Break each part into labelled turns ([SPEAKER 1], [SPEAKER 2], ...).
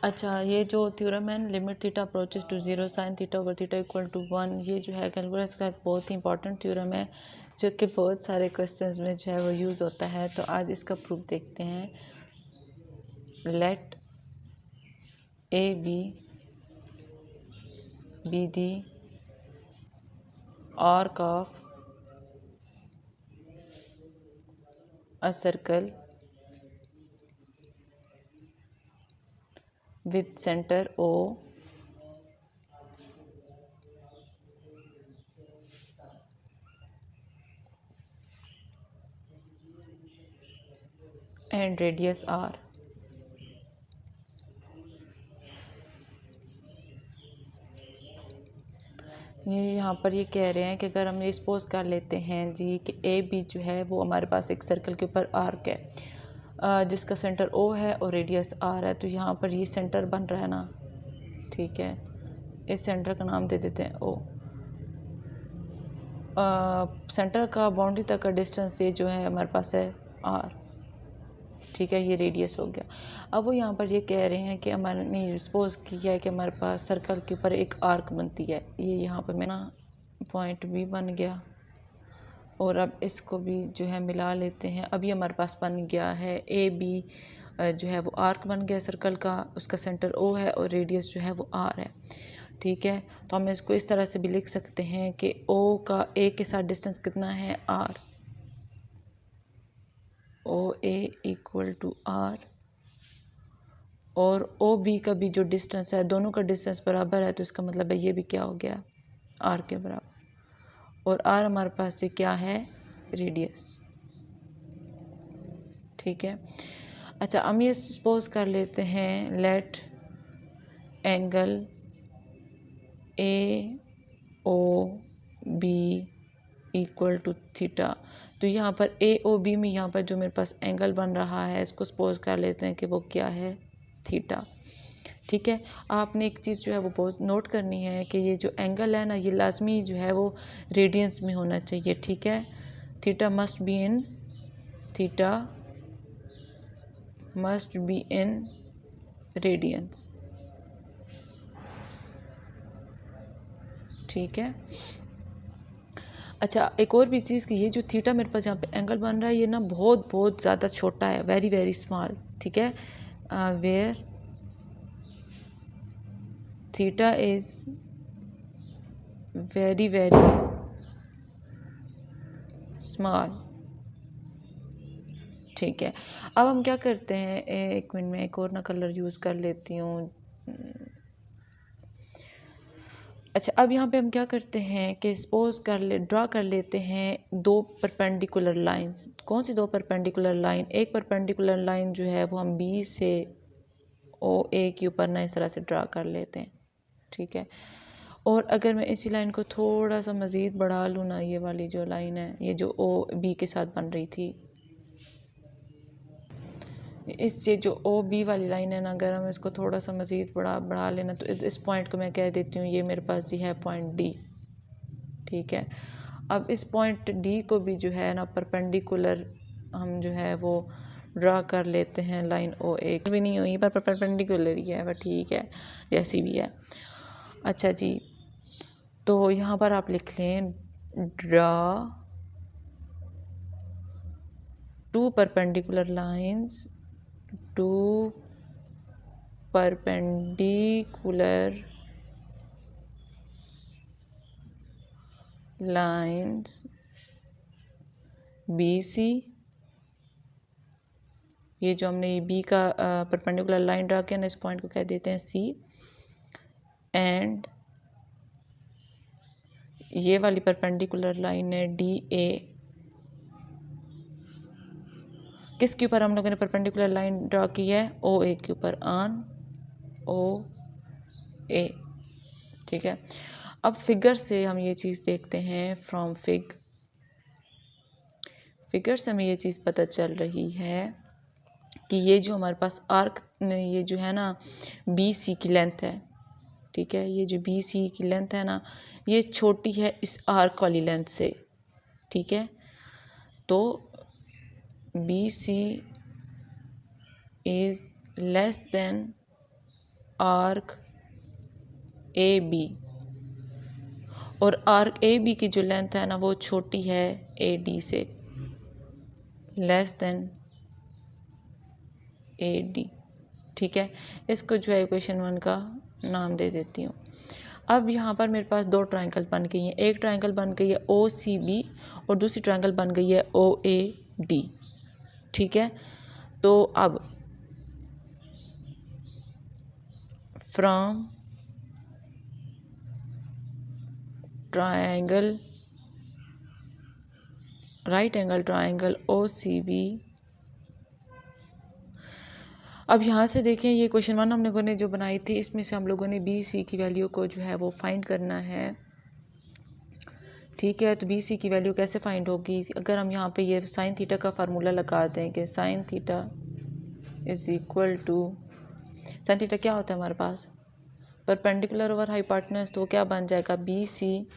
[SPEAKER 1] अच्छा, ये जो थ्योरम है limit theta approaches to 0 sine theta over theta equal to 1, ये जो है कैलकुलस का एक बहुत ही इंपॉर्टेंट थ्योरम है जो कि बहुत सारे क्वेश्चंस में जो है वो यूज़ होता है। तो आज इसका प्रूफ देखते हैं। Let A B the arc of a circle with center O and radius R। ये यहाँ पर ये कह रहे हैं कि अगर हम ये सपोज कर लेते हैं जी कि ए बी जो है वो हमारे पास एक सर्कल के ऊपर आर्क है जिसका सेंटर ओ है और रेडियस आर है। तो यहाँ पर ये सेंटर बन रहा है ना, ठीक है, इस सेंटर का नाम दे देते हैं ओ। सेंटर का बाउंड्री तक का डिस्टेंस ये जो है हमारे पास है आर, ठीक है, ये रेडियस हो गया। अब वो यहाँ पर ये कह रहे हैं कि हमारे ने सपोज किया है कि हमारे पास सर्कल के ऊपर एक आर्क बनती है। ये यहाँ पर मैं ना पॉइंट बी बन गया और अब इसको भी जो है मिला लेते हैं। अभी हमारे पास बन गया है ए बी जो है वो आर्क बन गया सर्कल का, उसका सेंटर ओ है और रेडियस जो है वो आर है, ठीक है। तो हम इसको इस तरह से भी लिख सकते हैं कि ओ का ए के साथ डिस्टेंस कितना है R, O A equal to R, और ओ बी का भी जो डिस्टेंस है, दोनों का डिस्टेंस बराबर है, तो इसका मतलब है ये भी क्या हो गया आर के बराबर। और आर हमारे पास से क्या है रेडियस, ठीक है। अच्छा, हम ये सपोज कर लेते हैं let angle A O B equal to theta. तो यहाँ पर ए ओ बी में यहाँ पर जो मेरे पास एंगल बन रहा है इसको सपोज कर लेते हैं कि वो क्या है थीटा, ठीक है। आपने एक चीज़ जो है वो बहुत नोट करनी है कि ये जो एंगल है ना ये लाजमी जो है वो रेडियंस में होना चाहिए, ठीक है। Theta must be in radiance, ठीक है। अच्छा, एक और भी चीज़ कि ये जो थीटा मेरे पास यहाँ पे एंगल बन रहा है ये ना बहुत बहुत ज़्यादा छोटा है, वेरी वेरी स्मॉल, ठीक है। Where theta is very very small, ठीक है। अब हम क्या करते हैं, एक मिनट में एक और ना कलर यूज़ कर लेती हूँ। अच्छा, अब यहाँ पे हम क्या करते हैं कि सपोज ड्रा कर लेते हैं दो परपेंडिकुलर लाइंस। कौन सी दो परपेंडिकुलर लाइन? एक परपेंडिकुलर लाइन जो है वो हम बी से ओ ए के ऊपर ना इस तरह से ड्रा कर लेते हैं, ठीक है। और अगर मैं इसी लाइन को थोड़ा सा मज़ीद बढ़ा लूँ ना, ये वाली जो लाइन है ये जो ओ बी के साथ बन रही थी, इससे जो ओ बी वाली लाइन है ना, अगर हम इसको थोड़ा सा मज़ीद बढ़ा लेना तो इस पॉइंट को मैं कह देती हूँ ये मेरे पास ही है पॉइंट डी, ठीक है। अब इस पॉइंट डी को भी जो है ना परपेंडिकुलर हम जो है वो ड्रा कर लेते हैं लाइन ओ एक भी नहीं हुई पर परपेंडिकुलर ही है, पर ठीक है जैसी भी है। अच्छा जी, तो यहाँ पर आप लिख लें draw two perpendicular lines, two perpendicular lines BC, ये जो हमने ये बी का परपेंडिकुलर लाइन ड्रा किया ना इस पॉइंट को कह देते हैं सी, एंड ये वाली परपेंडिकुलर लाइन है डी ए। किसके ऊपर हम लोगों ने परपेंडिकुलर लाइन ड्रा की है? ओ ए के ऊपर, ऑन ओ ए, ठीक है। अब फिगर से हम ये चीज़ देखते हैं, फ्रॉम फिगर से हमें ये चीज़ पता चल रही है कि ये जो हमारे पास आर्क ये जो है ना बी सी की लेंथ है, ठीक है, ये जो बी सी की लेंथ है ना ये छोटी है इस आर्क वाली लेंथ से, ठीक है। तो B C is less than arc A B, और आर्क ए बी की जो लेंथ है ना वो छोटी है ए डी से, लेस देन ए डी। ठीक है, इसको जो है इक्वेशन 1 का नाम दे देती हूँ। अब यहाँ पर मेरे पास दो ट्रायंगल बन गई हैं, एक ट्रायंगल बन गई है ओ सी बी और दूसरी ट्रायंगल बन गई है ओ ए डी। ठीक है, तो अब from triangle right angle triangle O C B, अब यहाँ से देखें ये क्वेश्चन 1 हम लोगों ने जो बनाई थी, इसमें से हम लोगों ने बी सी की वैल्यू को जो है वो फाइंड करना है। ठीक है, तो बी सी की वैल्यू कैसे फाइंड होगी? अगर हम यहाँ पे ये साइन थीटा का फार्मूला लगा दें कि sine theta is equal to, sine theta क्या होता है हमारे पास? परपेंडिकुलर ओवर हाइपोटेन्यूज, तो क्या बन जाएगा? B C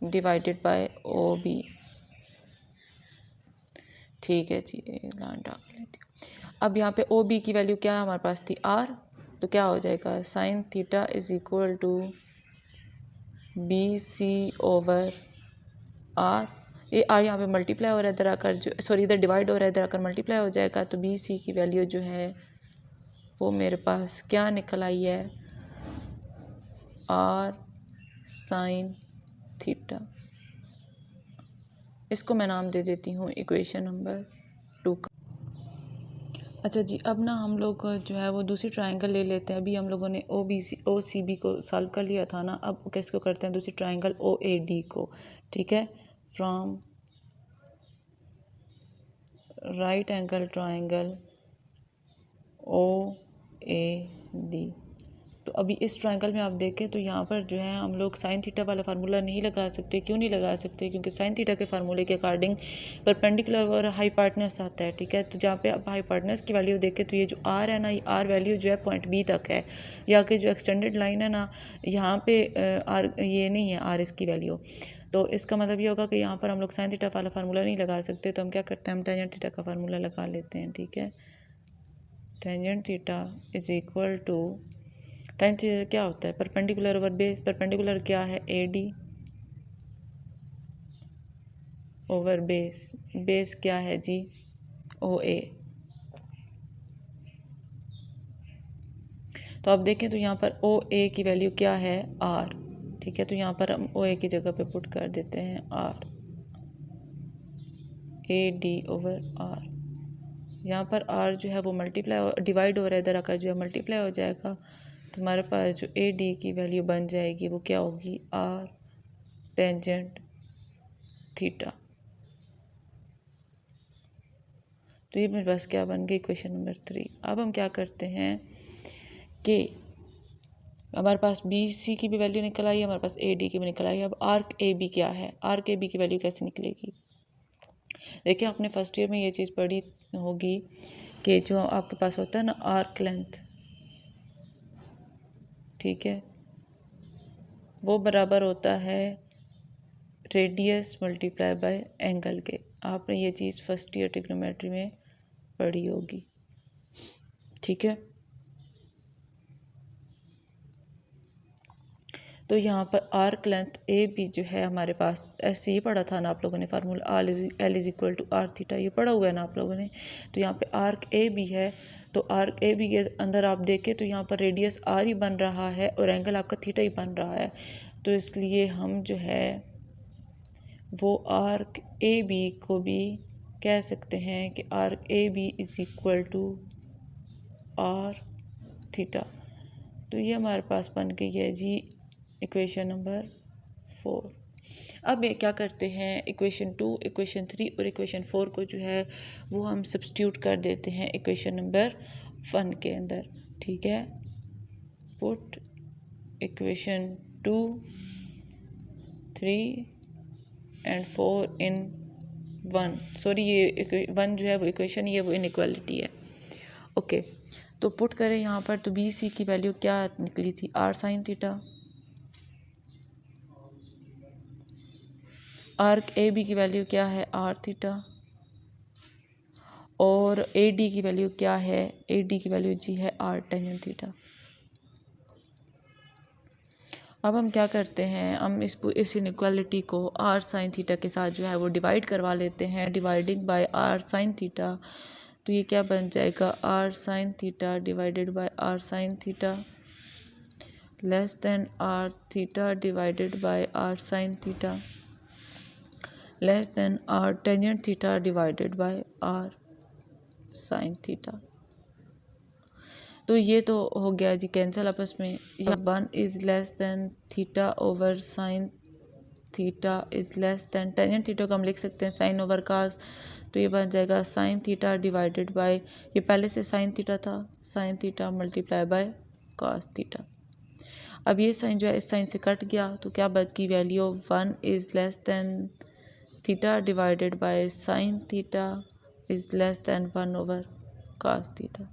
[SPEAKER 1] divided by O B. ठीक है जी, लाइन डाल लेती हूँ। अब यहाँ पे ओ बी की वैल्यू क्या है हमारे पास थी? आर, तो क्या हो जाएगा? Sine theta is equal to B C over R. ये आर यहाँ पे मल्टीप्लाई हो रहा है इधर आकर, जो सॉरी इधर डिवाइड हो रहा है इधर आकर मल्टीप्लाई हो जाएगा, तो बी सी की वैल्यू जो है वो मेरे पास क्या निकल आई है? R sine theta. इसको मैं नाम दे देती हूँ इक्वेशन नंबर 2 का। अच्छा जी, अब ना हम लोग जो है वो दूसरी ट्रायंगल ले लेते हैं। अभी हम लोगों ने ओ सी बी को सॉल्व कर लिया था ना, अब किसको करते हैं? दूसरी ट्रायंगल ओ ए डी को। ठीक है, from right angle triangle O A D. तो अभी इस ट्रायंगल में आप देखें तो यहाँ पर जो है हम लोग साइन थीटा वाला फार्मूला नहीं लगा सकते। क्यों नहीं लगा सकते? क्योंकि साइन थीटा के फार्मूले के अकॉर्डिंग परपेंडिकुलर और हाइपोटेन्यूज आता है। ठीक है, तो जहाँ पे आप हाइपोटेन्यूज की वैल्यू देखें तो ये जो आर है ना, ये आर वैल्यू जो है पॉइंट बी तक है, या कि जो एक्सटेंडेड लाइन है ना यहाँ पे आर ये नहीं है आर इसकी वैल्यू। तो इसका मतलब ये होगा कि यहाँ पर हम लोग साइन थीटा वाला फार्मूला नहीं लगा सकते, तो हम क्या करते हैं? हम टेंजेंट थीटा का फार्मूला लगा लेते हैं। ठीक है, tangent theta is equal to, tangent theta क्या होता है? Perpendicular over base. परपेंडिकुलर क्या है? A D over base. Base क्या है जी? ओ ए। तो आप देखें तो यहाँ पर ओ ए की वैल्यू क्या है? आर। ठीक है, तो यहाँ पर हम ओ ए की जगह पे पुट कर देते हैं R, A D over R. यहाँ पर आर जो है वो मल्टीप्लाई डिवाइड हो रहा है, इधर आकर जो है मल्टीप्लाई हो जाएगा, तो हमारे पास जो ए डी की वैल्यू बन जाएगी वो क्या होगी? R tangent theta. तो ये मेरे पास क्या बन गई? Question number 3। अब हम क्या करते हैं कि हमारे पास बी सी की भी वैल्यू निकल आई, हमारे पास ए डी की भी निकल आई। अब आर्क ए बी क्या है? आर्क ए बी की वैल्यू कैसे निकलेगी? देखिए, आपने फर्स्ट ईयर में ये चीज़ पढ़ी होगी कि जो आपके पास होता है ना आर्क लेंथ, ठीक है, वो बराबर होता है रेडियस मल्टीप्लाई बाय एंगल के। आपने ये चीज़ फर्स्ट ईयर ट्रिग्नोमेट्री में पढ़ी होगी। ठीक है, तो यहाँ पर आर्क लेंथ ए बी जो है हमारे पास, ऐसे ही पढ़ा था ना आप लोगों ने formula, L is equal to R theta, ये पढ़ा हुआ है ना आप लोगों ने। तो यहाँ पे आर्क ए बी है, तो आर्क ए बी के अंदर आप देखें तो यहाँ पर रेडियस आर ही बन रहा है और एंगल आपका थीटा ही बन रहा है। तो इसलिए हम जो है वो आर्क ए बी को भी कह सकते हैं कि arc A B is equal to R theta. तो ये हमारे पास बन गई है जी इक्वेशन नंबर 4। अब ये क्या करते हैं? इक्वेशन 2, इक्वेशन 3 और इक्वेशन 4 को जो है वो हम सब्स्टिट्यूट कर देते हैं इक्वेशन नंबर 1 के अंदर। ठीक है, put equation 2, 3 and 4 in 1। Sorry, ये 1 जो है वो इक्वेशन ही है, वो इनइक्वालिटी है। ओके, तो पुट करें यहाँ पर, तो बी सी की वैल्यू क्या निकली थी? R sine theta. Arc A B की वैल्यू क्या है? R theta. और और ए डी की वैल्यू क्या है, ए डी की वैल्यू जी है आर टेंजेंट थीटा। अब हम क्या करते हैं, हम इस इनइक्वालिटी को आर साइन थीटा के साथ जो है वो डिवाइड करवा लेते हैं, dividing by R sine theta. तो ये क्या बन जाएगा, R sine theta divided by R sine theta less than R theta divided by R sine theta less than R tangent theta divided by R sine theta. तो ये तो हो गया जी कैंसिल आपस में। या 1 is less than theta over sign theta is less then tangent theta को हम लिख सकते हैं साइन ओवर कास। तो ये बन जाएगा साइन थीटा डिवाइडेड बाय, ये पहले से साइन थीटा था, sine theta multiply by cos theta. अब ये साइन जो है इस साइन से कट गया, तो क्या बच गई value, 1 is less than theta divided by sine theta is less than 1 over cos theta.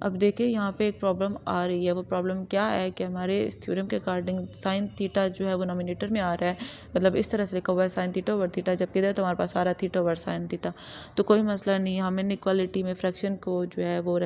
[SPEAKER 1] अब देखिए यहाँ पे एक प्रॉब्लम आ रही है, वो प्रॉब्लम क्या है कि हमारे इस थ्योरम के अकॉर्डिंग साइन थीटा जो है वो नोमिनेटर में आ रहा है, मतलब इस तरह से लिखा हुआ है साइन थीटा ओवर थीटा, जबकि इधर तो हमारे पास आ रहा है थीटा ओवर साइन थीटा। तो कोई मसला नहीं, हम इनइक्वालिटी में फ्रैक्शन को जो है वो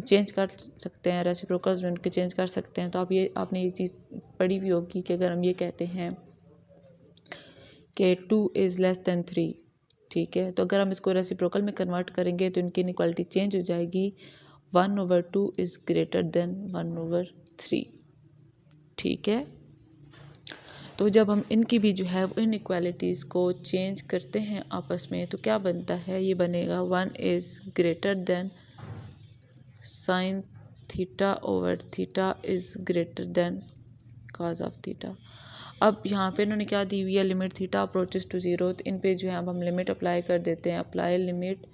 [SPEAKER 1] चेंज कर सकते हैं, रेसिप्रोकल्स में उनके चेंज कर सकते हैं। तो आपने ये चीज़ पढ़ी भी होगी कि अगर हम ये कहते हैं कि 2 इज़ लेस देन 3, ठीक है, तो अगर हम इसको रेसिप्रोकल में कन्वर्ट करेंगे तो इनकी इनइक्वालिटी चेंज हो जाएगी, 1 over 2 is greater than 1 over 3, ठीक है। तो जब हम इनकी भी जो है वो इनइक्वालिटीज़ को चेंज करते हैं आपस में, तो क्या बनता है, ये बनेगा 1 is greater than sine theta over theta is greater than cos of theta. अब यहाँ पे इन्होंने क्या दी हुई है, limit theta approaches to zero, तो इन पे जो है अब हम लिमिट अप्लाई कर देते हैं। Apply limit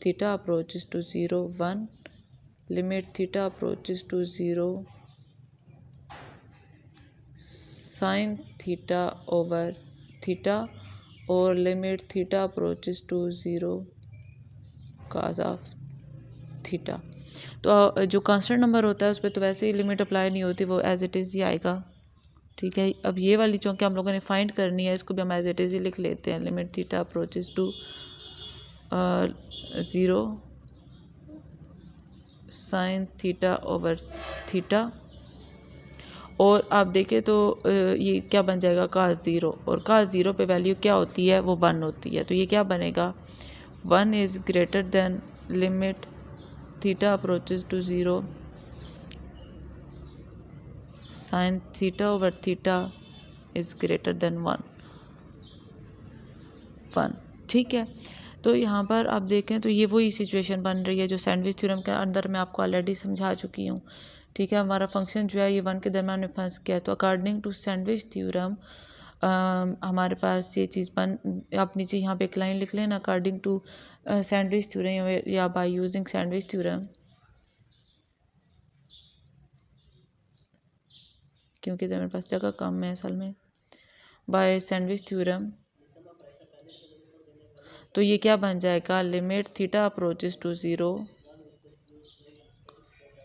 [SPEAKER 1] theta approaches to zero 1, limit theta approaches to zero sine theta over theta और limit theta approaches to zero cos of theta. तो जो कांस्टेंट नंबर होता है उस पर तो वैसे ही लिमिट अप्लाई नहीं होती, वो एज इट इज़ ही आएगा, ठीक है। अब ये वाली चूँकि हम लोगों ने फाइंड करनी है, इसको भी हम एज इट इज़ ही लिख लेते हैं, limit theta approaches to zero sine theta over theta. और आप देखें तो ये क्या बन जाएगा, कास ज़ीरो, और कास ज़ीरो पे वैल्यू क्या होती है, वो 1 होती है। तो ये क्या बनेगा, 1 is greater than limit theta approaches to zero sine theta over theta is greater than 1, ठीक है। तो यहाँ पर आप देखें तो ये वही सिचुएशन बन रही है जो सैंडविच थ्योरम के अंदर मैं आपको ऑलरेडी समझा चुकी हूँ, ठीक है। हमारा फंक्शन जो है ये 1 के दरम्यान में फंस गया, तो अकॉर्डिंग टू सैंडविच थ्योरम हमारे पास ये चीज़ आप नीचे यहाँ पे एक लाइन लिख लेना, अकॉर्डिंग टू सैंडविच थ्योरम या बाय यूजिंग सैंडविच थ्योरम, क्योंकि मेरे पास जगह कम है असल में, बाय सैंडविच थ्योरम। तो ये क्या बन जाएगा, limit theta approaches to zero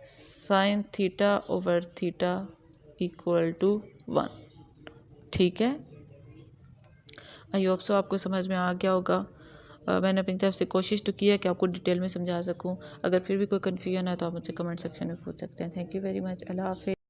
[SPEAKER 1] sine theta over theta equal to 1, ठीक है। आई होप सो आपको समझ में आ गया होगा। मैंने अपनी तरफ से कोशिश तो की है कि आपको डिटेल में समझा सकूं। अगर फिर भी कोई कन्फ्यूजन है तो आप मुझसे कमेंट सेक्शन में पूछ सकते हैं। Thank you very much. अल्लाह हाफ़िज़।